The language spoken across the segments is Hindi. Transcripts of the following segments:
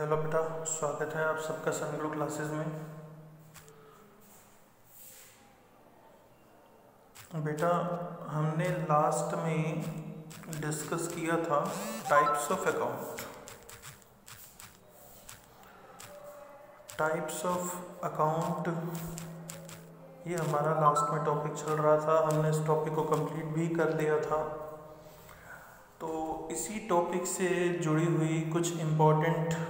हेलो बेटा, स्वागत है आप सबका सनग्लो क्लासेस में। बेटा, हमने लास्ट में डिस्कस किया था types of account. Types of account ये हमारा लास्ट में टॉपिक चल रहा था। हमने इस टॉपिक को कंप्लीट भी कर लिया था। तो इसी टॉपिक से जुड़ी हुई कुछ इम्पोर्टेंट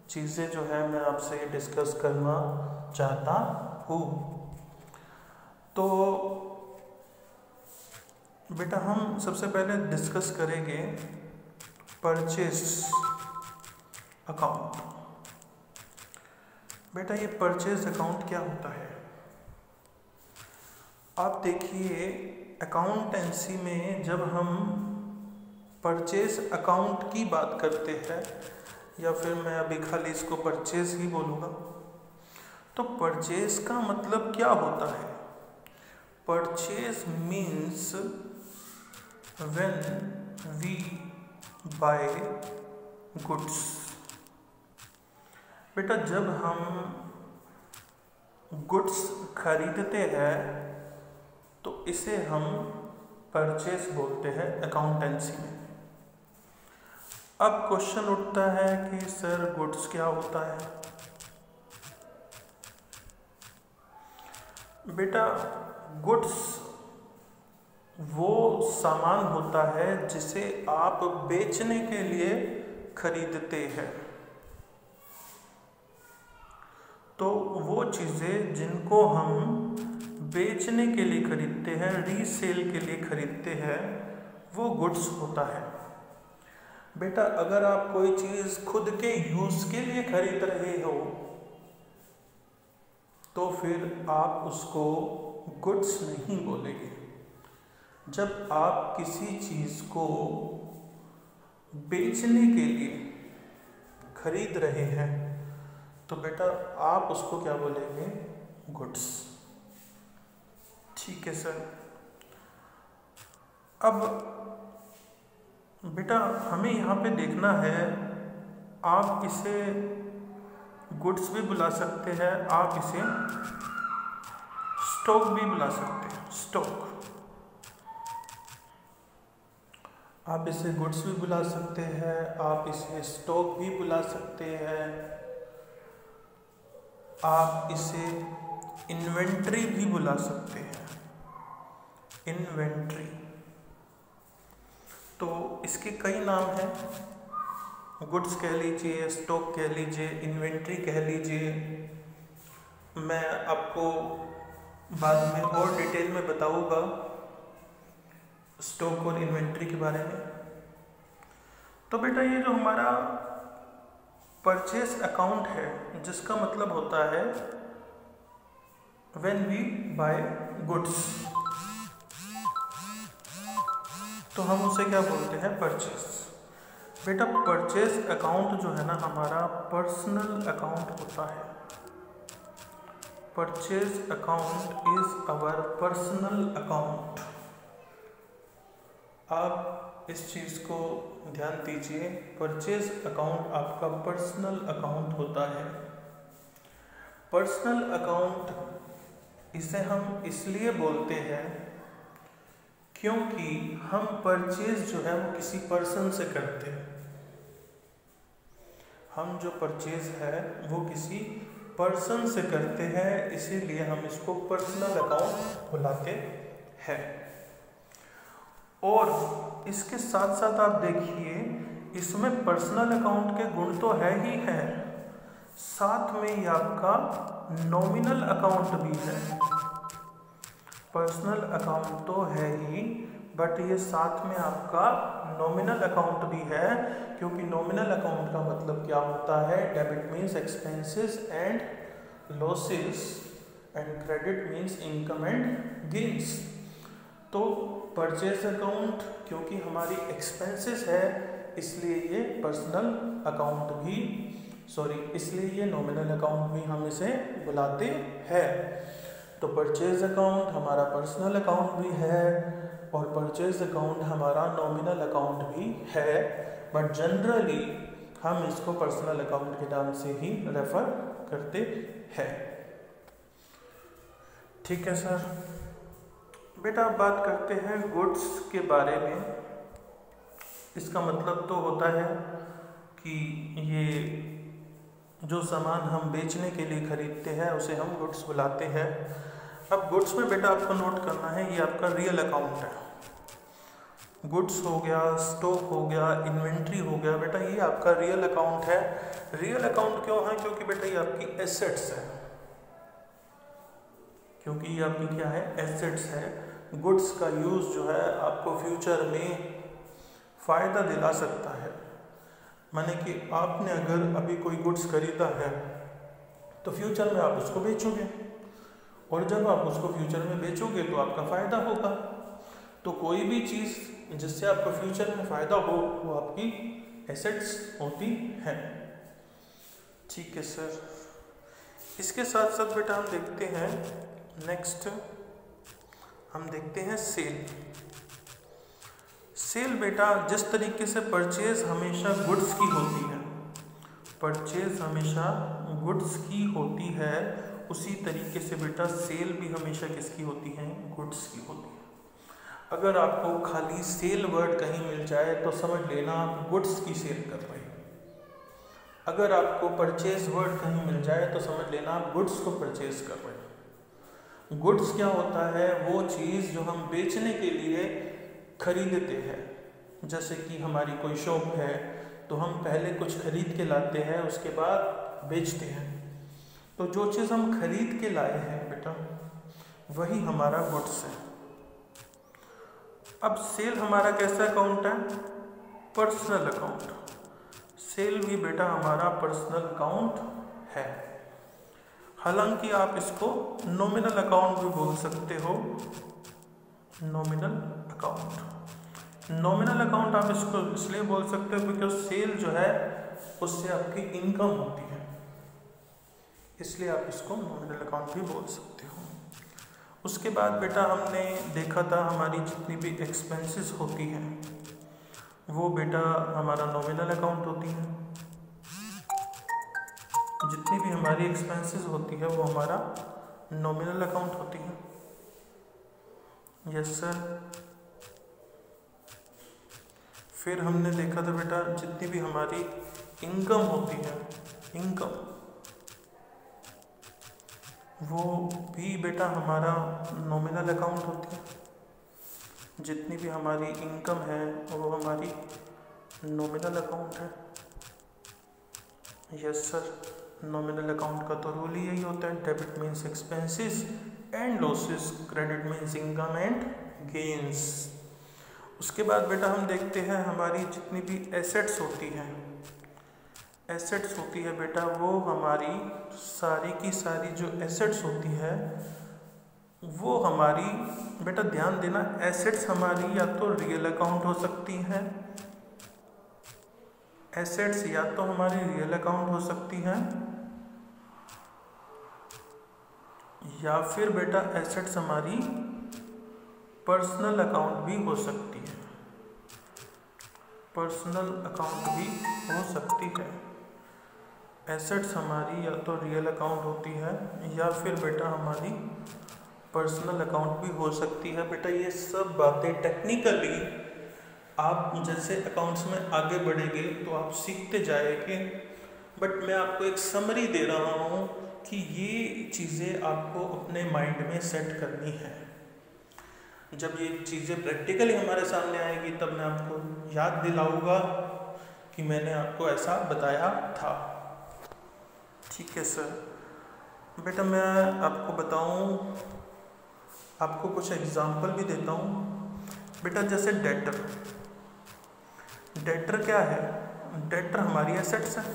चीज़ें जो है मैं आपसे डिस्कस करना चाहता हूँ। तो बेटा, हम सबसे पहले डिस्कस करेंगे परचेस अकाउंट। बेटा, ये परचेज अकाउंट क्या होता है? आप देखिए, अकाउंटेंसी में जब हम परचेज अकाउंट की बात करते हैं, या फिर मैं अभी खाली इसको परचेज ही बोलूँगा, तो परचेज का मतलब क्या होता है? Purchase means when we buy goods. बेटा, जब हम गुड्स खरीदते हैं तो इसे हम परचेज बोलते हैं अकाउंटेंसी में। अब क्वेश्चन उठता है कि सर गुड्स क्या होता है? बेटा, गुड्स वो सामान होता है जिसे आप बेचने के लिए खरीदते हैं। तो वो चीज़ें जिनको हम बेचने के लिए खरीदते हैं, रीसेल के लिए खरीदते हैं, वो गुड्स होता है। बेटा, अगर आप कोई चीज़ खुद के यूज़ के लिए खरीद रहे हो तो फिर आप उसको गुड्स नहीं बोलेंगे। जब आप किसी चीज़ को बेचने के लिए खरीद रहे हैं तो बेटा आप उसको क्या बोलेंगे? गुड्स। ठीक है सर। अब बेटा, हमें यहाँ पे देखना है, आप इसे गुड्स भी बुला सकते हैं, आप इसे स्टॉक भी बुला सकते हैं। स्टॉक, आप इसे गुड्स भी बुला सकते हैं, आप इसे स्टॉक भी बुला सकते हैं, आप इसे इन्वेंट्री भी बुला सकते हैं। इन्वेंट्री, तो इसके कई नाम हैं। गुड्स कह लीजिए, स्टॉक कह लीजिए, इन्वेंट्री कह लीजिए। मैं आपको बाद में और डिटेल में बताऊंगा स्टॉक और इन्वेंट्री के बारे में। तो बेटा, ये जो हमारा परचेस अकाउंट है, जिसका मतलब होता है व्हेन वी बाय गुड्स, तो हम उसे क्या बोलते हैं? परचेस। बेटा, परचेस अकाउंट जो है ना, हमारा पर्सनल अकाउंट होता है। Purchase account is our personal account. आप इस चीज़ को ध्यान दीजिए, परचेस अकाउंट आपका पर्सनल अकाउंट होता है। पर्सनल अकाउंट इसे हम इसलिए बोलते हैं क्योंकि हम परचेज जो है वो किसी पर्सन से करते हैं। हम जो परचेज है वो किसी पर्सन से करते हैं, इसीलिए हम इसको पर्सनल अकाउंट बुलाते हैं। और इसके साथ साथ आप देखिए, इसमें पर्सनल अकाउंट के गुण तो है ही है, साथ में ये आपका नॉमिनल अकाउंट भी है। पर्सनल अकाउंट तो है ही, बट ये साथ में आपका नॉमिनल अकाउंट भी है, क्योंकि नॉमिनल अकाउंट का मतलब क्या होता है? Debit means expenses and losses and credit means income and gains. तो परचेज अकाउंट क्योंकि हमारी एक्सपेंसेस है, इसलिए ये पर्सनल अकाउंट भी, इसलिए ये नॉमिनल अकाउंट भी हम इसे बुलाते हैं। तो परचेज अकाउंट हमारा पर्सनल अकाउंट भी है और परचेज अकाउंट हमारा नॉमिनल अकाउंट भी है, बट जनरली हम इसको पर्सनल अकाउंट के नाम से ही रेफर करते हैं। ठीक है सर। बेटा अब बात करते हैं गुड्स के बारे में। इसका मतलब तो होता है कि ये जो सामान हम बेचने के लिए खरीदते हैं उसे हम गुड्स बुलाते हैं। अब गुड्स में बेटा आपको नोट करना है, ये आपका रियल अकाउंट है। गुड्स हो गया, स्टॉक हो गया, इन्वेंट्री हो गया, बेटा ये आपका रियल अकाउंट है। रियल अकाउंट क्यों है? क्योंकि बेटा ये आपकी एसेट्स है, क्योंकि ये आपकी क्या है? एसेट्स है। गुड्स का यूज़ जो है आपको फ्यूचर में फ़ायदा दिला सकता है। माने कि आपने अगर अभी कोई गुड्स खरीदा है तो फ्यूचर में आप उसको बेचोगे, और जब आप उसको फ्यूचर में बेचोगे तो आपका फ़ायदा होगा। तो कोई भी चीज़ जिससे आपको फ्यूचर में फ़ायदा हो वो आपकी एसेट्स होती है। ठीक है सर। इसके साथ साथ बेटा हम देखते हैं नेक्स्ट, हम देखते हैं सेल। सेल बेटा जिस तरीके से परचेज हमेशा गुड्स की होती है, परचेज हमेशा गुड्स की होती है, उसी तरीके से बेटा सेल भी हमेशा किसकी होती है? गुड्स की होती है। अगर आपको खाली सेल वर्ड कहीं मिल जाए तो समझ लेना आप गुड्स की सेल कर रहे हैं। अगर आपको परचेज वर्ड कहीं मिल जाए तो समझ लेना आप गुड्स को परचेज कर रहे हैं। गुड्स क्या होता है? वो चीज़ जो हम बेचने के लिए खरीदते हैं। जैसे कि हमारी कोई शॉप है तो हम पहले कुछ खरीद के लाते हैं, उसके बाद बेचते हैं। तो जो चीज़ हम खरीद के लाए हैं बेटा वही हमारा गुड्स है। अब सेल हमारा कैसा अकाउंट है? Personal account. सेल भी बेटा हमारा पर्सनल अकाउंट है। हालांकि आप इसको नॉमिनल अकाउंट भी बोल सकते हो। नॉमिनल अकाउंट, नॉमिनल अकाउंट आप इसको इसलिए बोल सकते हो क्योंकि सेल जो है उससे आपकी इनकम होती है, इसलिए आप इसको नॉमिनल अकाउंट भी बोल सकते हो। उसके बाद बेटा हमने देखा था हमारी जितनी भी एक्सपेंसेस होती हैं वो बेटा हमारा नॉमिनल अकाउंट होती है। जितनी भी हमारी एक्सपेंसेस होती है वो हमारा नॉमिनल अकाउंट होती है। Yes sir. फिर हमने देखा था बेटा जितनी भी हमारी इनकम होती है, इनकम, वो भी बेटा हमारा नॉमिनल अकाउंट होती है। जितनी भी हमारी इनकम है वो हमारी नॉमिनल अकाउंट है। Yes sir. नॉमिनल अकाउंट का तो रूल ही यही होता है, debit means expenses and losses, credit means income and gains. उसके बाद बेटा हम देखते हैं हमारी जितनी भी एसेट्स होती हैं, एसेट्स होती है बेटा वो हमारी सारी की सारी जो एसेट्स होती है वो हमारी बेटा ध्यान देना, एसेट्स हमारी या तो रियल अकाउंट हो सकती हैं, एसेट्स या तो हमारी रियल अकाउंट हो सकती हैं, या फिर बेटा एसेट्स हमारी पर्सनल अकाउंट भी हो सकती है, पर्सनल अकाउंट भी हो सकती है। एसेट्स हमारी या तो रियल अकाउंट होती है या फिर बेटा हमारी पर्सनल अकाउंट भी हो सकती है। बेटा ये सब बातें टेक्निकली आप जैसे अकाउंट्स में आगे बढ़ेंगे तो आप सीखते जाएंगे, बट मैं आपको एक समरी दे रहा हूँ कि ये चीज़ें आपको अपने माइंड में सेट करनी है। जब ये चीज़ें प्रैक्टिकली हमारे सामने आएगी तब मैं आपको याद दिलाऊंगा कि मैंने आपको ऐसा बताया था। ठीक है सर। बेटा मैं आपको बताऊं, आपको कुछ एग्जाम्पल भी देता हूँ। बेटा जैसे डेटर, डेटर क्या है? डेटर हमारी एसेट्स है,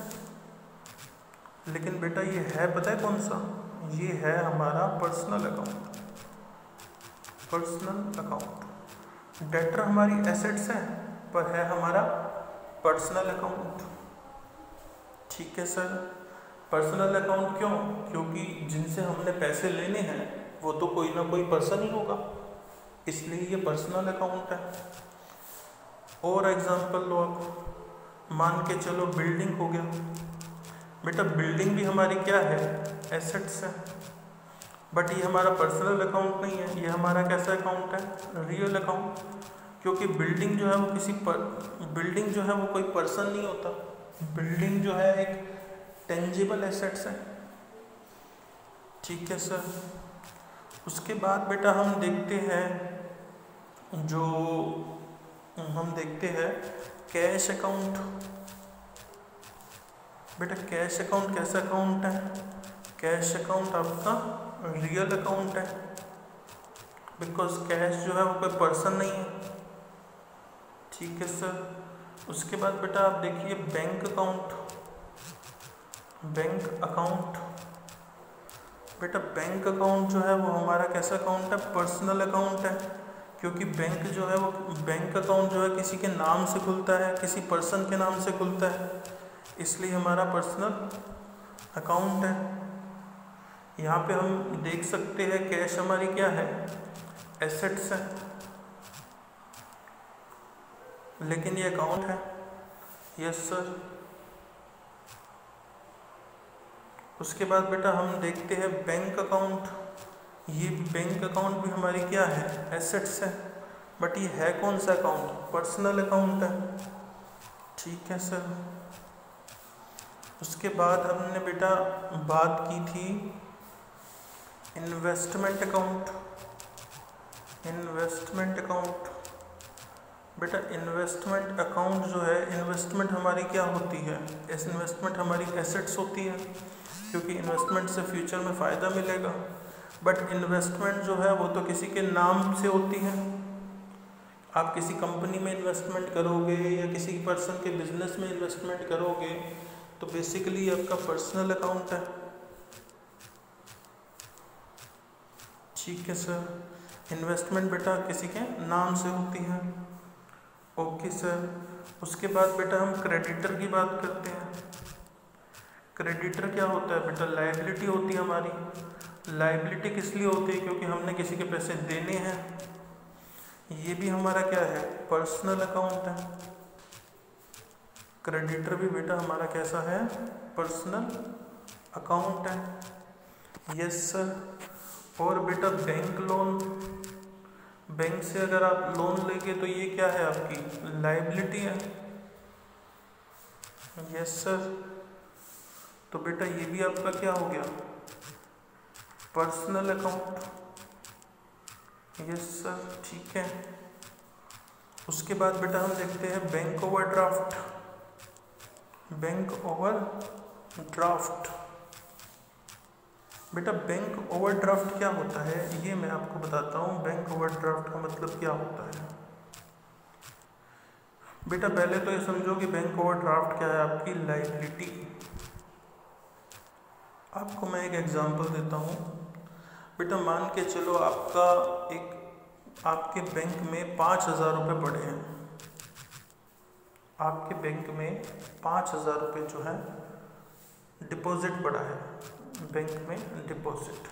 लेकिन बेटा ये है पता है कौन सा? ये है हमारा personal account, personal account. Debtor हमारी एसेट्स है पर है हमारा पर्सनल अकाउंट। ठीक है सर। पर्सनल अकाउंट क्यों? क्योंकि जिनसे हमने पैसे लेने हैं वो तो कोई ना कोई पर्सन ही होगा, इसलिए ये पर्सनल अकाउंट है। और एग्जांपल लो आप, मान के चलो बिल्डिंग हो गया। बेटा बिल्डिंग भी हमारी क्या है, एसेट्स है, बट ये हमारा पर्सनल अकाउंट नहीं है, ये हमारा कैसा अकाउंट है, रियल अकाउंट। क्योंकि बिल्डिंग जो है वो बिल्डिंग जो है वो कोई पर्सन नहीं होता, बिल्डिंग जो है एक टेंजिबल एसेट्स है। ठीक है सर। उसके बाद बेटा हम देखते हैं कैश अकाउंट। बेटा कैश अकाउंट कैसा अकाउंट है, कैश अकाउंट आपका रियल अकाउंट है, बिकॉज कैश जो है वो कोई पर्सन नहीं है। ठीक है सर। उसके बाद बेटा आप देखिए बैंक अकाउंट। बेटा बैंक अकाउंट जो है वो हमारा कैसा अकाउंट है, पर्सनल अकाउंट है, क्योंकि बैंक जो है वो बैंक अकाउंट जो है किसी के नाम से खुलता है, किसी पर्सन के नाम से खुलता है, इसलिए हमारा पर्सनल अकाउंट है। यहाँ पे हम देख सकते हैं कैश हमारी क्या है, एसेट्स है, लेकिन ये अकाउंट है। Yes sir. उसके बाद बेटा हम देखते हैं बैंक अकाउंट। ये बैंक अकाउंट भी हमारी क्या है, एसेट्स है, बट ये है कौन सा अकाउंट, पर्सनल अकाउंट है। ठीक है सर। उसके बाद हमने बेटा बात की थी इन्वेस्टमेंट अकाउंट। बेटा इन्वेस्टमेंट अकाउंट जो है, इन्वेस्टमेंट हमारी क्या होती है, इन्वेस्टमेंट हमारी एसेट्स होती है, क्योंकि इन्वेस्टमेंट से फ्यूचर में फ़ायदा मिलेगा। बट इन्वेस्टमेंट जो है वो तो किसी के नाम से होती है। आप किसी कंपनी में इन्वेस्टमेंट करोगे या किसी पर्सन के बिजनेस में इन्वेस्टमेंट करोगे तो बेसिकली आपका पर्सनल अकाउंट है। ठीक है सर। इन्वेस्टमेंट बेटा किसी के नाम से होती है। Okay sir. उसके बाद बेटा हम क्रेडिटर की बात करते हैं। क्रेडिटर क्या होता है बेटा, लायबिलिटी होती है हमारी। लायबिलिटी किस लिए होती है, क्योंकि हमने किसी के पैसे देने हैं। ये भी हमारा क्या है, पर्सनल अकाउंट है। क्रेडिटर भी बेटा हमारा कैसा है, पर्सनल अकाउंट है। Yes sir. और बेटा बैंक लोन, बैंक से अगर आप लोन लेंगे तो ये क्या है, आपकी लायबिलिटी है। Yes sir. तो बेटा ये भी आपका क्या हो गया, पर्सनल अकाउंट। Yes sir. ठीक है। उसके बाद बेटा हम देखते हैं बैंक ओवरड्राफ्ट। बेटा बैंक ओवरड्राफ्ट क्या होता है, ये मैं आपको बताता हूँ। बैंक ओवरड्राफ्ट का मतलब क्या होता है। बेटा पहले तो ये समझो कि बैंक ओवरड्राफ्ट क्या है, आपकी लायबिलिटी। आपको मैं एक एग्जांपल देता हूँ। बेटा मान के चलो आपके बैंक में 5,000 रुपये पड़े हैं। आपके बैंक में 5,000 रुपये जो है डिपॉजिट पड़ा है, बैंक में डिपॉजिट।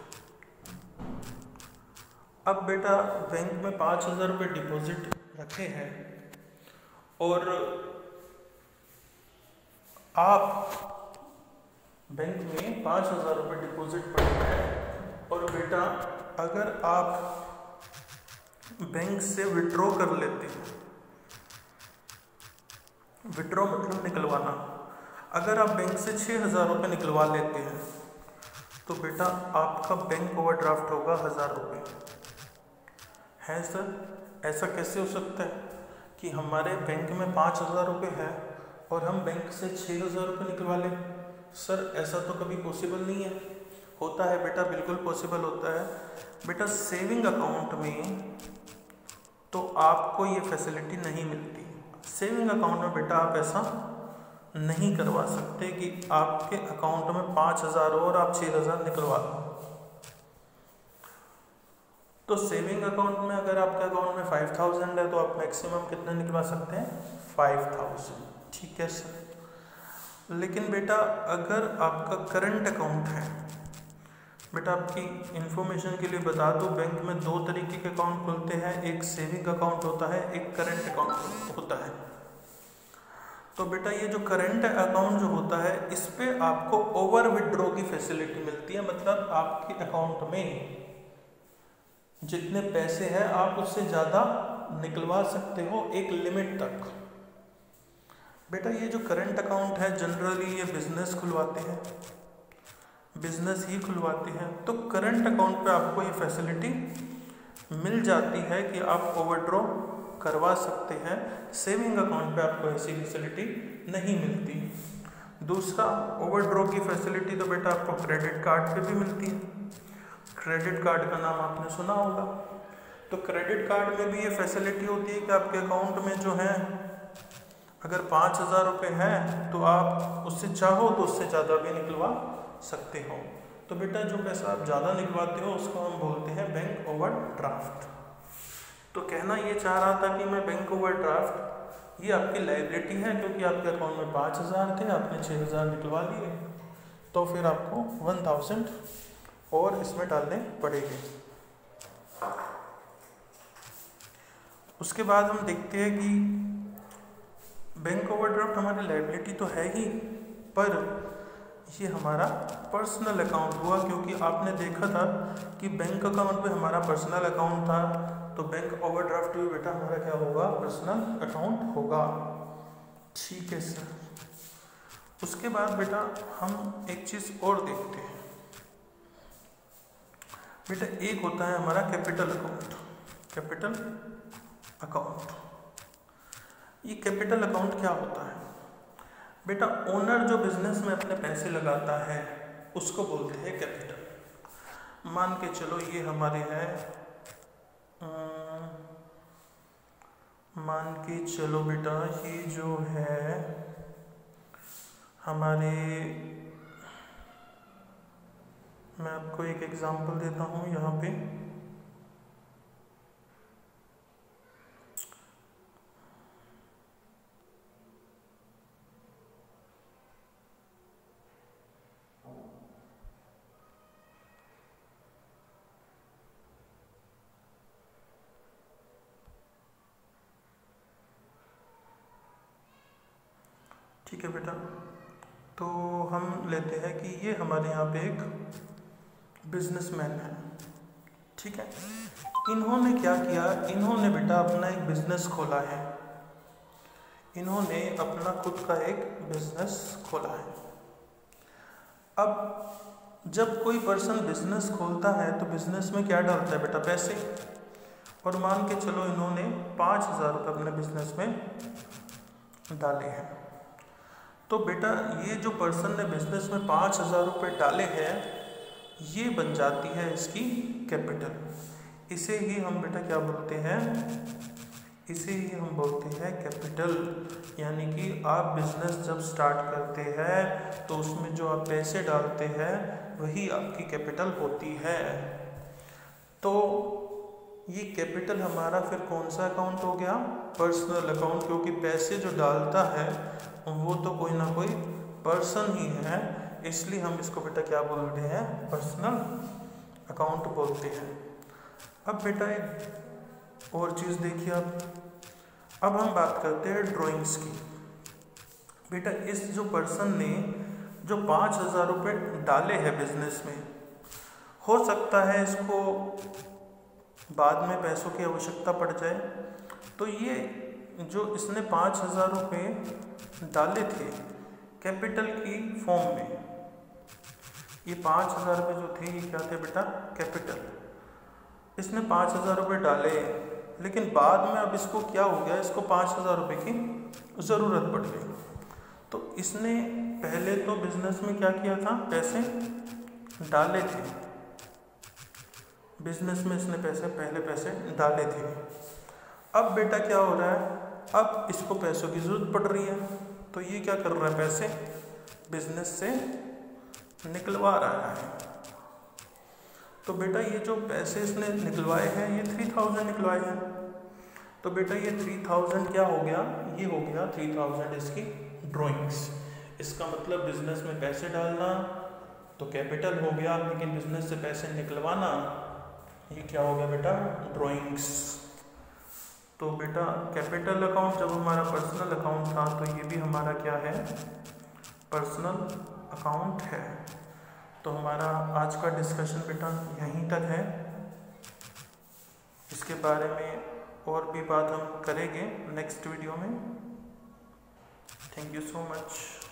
अब बेटा बैंक में 5,000 रुपये डिपॉजिट रखे हैं और आप बैंक में 5,000 रुपये डिपॉजिट पड़े हैं और बेटा अगर आप बैंक से विड्रॉ कर लेते हैं, विड्रॉ मतलब निकलवाना, अगर आप बैंक से 6,000 रुपये निकलवा लेते हैं तो बेटा आपका बैंक ओवरड्राफ्ट होगा 1,000 रुपये। है सर, ऐसा कैसे हो सकता है कि हमारे बैंक में 5,000 रुपये है और हम बैंक से 6,000 रुपये निकलवा लें। सर ऐसा तो कभी पॉसिबल नहीं है। होता है बेटा, बिल्कुल पॉसिबल होता है। बेटा सेविंग अकाउंट में तो आपको ये फैसिलिटी नहीं मिलती। सेविंग अकाउंट में बेटा आप ऐसा नहीं करवा सकते कि आपके अकाउंट में 5,000 हो और आप 6,000 निकलवा लो। तो सेविंग अकाउंट में अगर आपके अकाउंट में 5,000 है तो आप मैक्सिमम कितना निकलवा सकते हैं, 5,000। ठीक है सर। लेकिन बेटा अगर आपका करंट अकाउंट है, बेटा आपकी इंफॉर्मेशन के लिए बता दूं, बैंक में 2 तरीके के अकाउंट खुलते हैं, एक सेविंग अकाउंट होता है, एक करंट अकाउंट होता है। तो बेटा ये जो करंट अकाउंट जो होता है इस पे आपको ओवर विड्रॉ की फैसिलिटी मिलती है, मतलब आपके अकाउंट में जितने पैसे हैं आप उससे ज़्यादा निकलवा सकते हो एक लिमिट तक। बेटा ये जो करंट अकाउंट है जनरली ये बिजनेस खुलवाते हैं, बिजनेस ही खुलवाते हैं। तो करंट अकाउंट पे आपको ये फैसिलिटी मिल जाती है कि आप ओवरड्रॉ करवा सकते हैं। सेविंग अकाउंट पे आपको ऐसी फैसिलिटी नहीं मिलती। दूसरा ओवरड्रॉ की फैसिलिटी तो बेटा आपको क्रेडिट कार्ड पे भी मिलती है। क्रेडिट कार्ड का नाम आपने सुना होगा। तो क्रेडिट कार्ड में भी ये फैसिलिटी होती है कि आपके अकाउंट में जो है अगर 5,000 रुपये हैं तो आप उससे चाहो तो उससे ज़्यादा भी निकलवा सकते हो। तो बेटा जो पैसा आप ज़्यादा निकलवाते हो उसको हम बोलते हैं बैंक ओवरड्राफ्ट। तो कहना ये चाह रहा था कि मैं बैंक ओवरड्राफ्ट ये आपकी लायबिलिटी है, क्योंकि आपके अकाउंट में 5,000 थे, आपने 6,000 निकलवा लिए, तो फिर आपको 1,000 और इसमें डालने पड़ेंगे। उसके बाद हम देखते हैं कि बैंक ओवरड्राफ्ट हमारी लायबिलिटी तो है ही, पर ये हमारा पर्सनल अकाउंट हुआ, क्योंकि आपने देखा था कि बैंक अकाउंट पे हमारा पर्सनल अकाउंट था, तो बैंक ओवरड्राफ्ट भी बेटा हमारा क्या होगा, पर्सनल अकाउंट होगा। ठीक है सर। उसके बाद बेटा हम एक चीज़ और देखते हैं। बेटा एक होता है हमारा कैपिटल अकाउंट। कैपिटल अकाउंट, ये कैपिटल अकाउंट क्या होता है बेटा? ओनर जो बिजनेस में अपने पैसे लगाता है उसको बोलते हैं कैपिटल। मान के चलो ये हमारे हैं, मान के चलो बेटा ये जो है हमारे, मैं आपको एक एग्जांपल देता हूँ यहाँ पे। ठीक है बेटा, तो हम लेते हैं कि ये हमारे यहाँ पे एक बिजनेसमैन है। ठीक है, इन्होंने क्या किया, इन्होंने बेटा अपना एक बिजनेस खोला है। इन्होंने अपना खुद का एक बिजनेस खोला है। अब जब कोई पर्सन बिजनेस खोलता है तो बिजनेस में क्या डालता है बेटा, पैसे। और मान के चलो इन्होंने 5,000 रुपये अपने बिजनेस में डाले हैं। तो बेटा ये जो पर्सन ने बिजनेस में 5,000 रुपये डाले हैं ये बन जाती है इसकी कैपिटल। इसे ही हम बेटा क्या बोलते हैं, इसे ही हम बोलते हैं कैपिटल। यानी कि आप बिजनेस जब स्टार्ट करते हैं तो उसमें जो आप पैसे डालते हैं वही आपकी कैपिटल होती है। तो ये कैपिटल हमारा फिर कौन सा अकाउंट हो गया, पर्सनल अकाउंट, क्योंकि पैसे जो डालता है वो तो कोई ना कोई पर्सन ही है, इसलिए हम इसको बेटा क्या बोलते हैं, पर्सनल अकाउंट बोलते हैं। अब बेटा एक और चीज़ देखिए अब हम बात करते हैं ड्राइंग्स की। बेटा इस जो पर्सन ने जो 5,000 रुपये डाले हैं बिजनेस में, हो सकता है इसको बाद में पैसों की आवश्यकता पड़ जाए, तो ये जो इसने 5,000 रुपये डाले थे कैपिटल की फॉर्म में, ये 5,000 रुपये जो थे ये क्या थे बेटा, कैपिटल। इसने 5,000 रुपये डाले, लेकिन बाद में अब इसको क्या हो गया, इसको 5,000 रुपये की ज़रूरत पड़ गई। तो इसने पहले तो बिजनेस में क्या किया था, पैसे डाले थे बिजनेस में, इसने पहले पैसे डाले थे। अब बेटा क्या हो रहा है, अब इसको पैसों की ज़रूरत पड़ रही है, तो ये क्या कर रहा है, पैसे बिजनेस से निकलवा रहा है। तो बेटा ये जो पैसे इसने निकलवाए हैं ये 3,000 निकलवाए हैं। तो बेटा ये 3,000 क्या हो गया, ये हो गया 3,000 इसकी ड्राइंग्स। इसका मतलब बिजनेस में पैसे डालना तो कैपिटल हो गया, लेकिन बिजनेस से पैसे निकलवाना ये क्या हो गया बेटा, ड्राइंग्स। तो बेटा कैपिटल अकाउंट जब हमारा पर्सनल अकाउंट था तो ये भी हमारा क्या है, पर्सनल अकाउंट है। तो हमारा आज का डिस्कशन बेटा यहीं तक है। इसके बारे में और भी बात हम करेंगे नेक्स्ट वीडियो में। Thank you so much.